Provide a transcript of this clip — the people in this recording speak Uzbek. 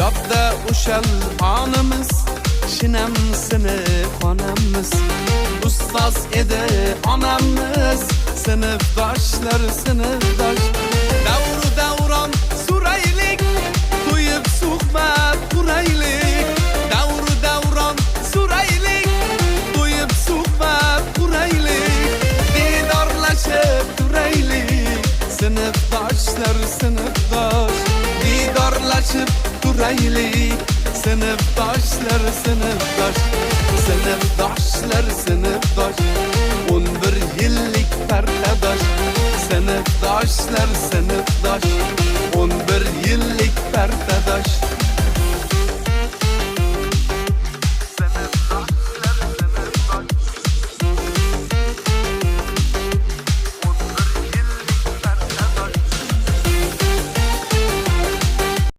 Yodda o'shal onimiz, shinam sinf onamiz. Ustoz edi onamiz, sinfdoshlar sinfdosh. Davru davron suraylik, to'yib suhbat quraylik. Davru davron suraylik, to'yib suhbat quraylik. Didorlashib turaylik, sinfdoshlar sinfdosh. Didorlashib turaylik, sinfdoshlar sinfdosh. Sinfdoshlar sinfdosh, 11 yillik partadosh. Sinfdoshlar sinfdosh, 11 yillik partadosh.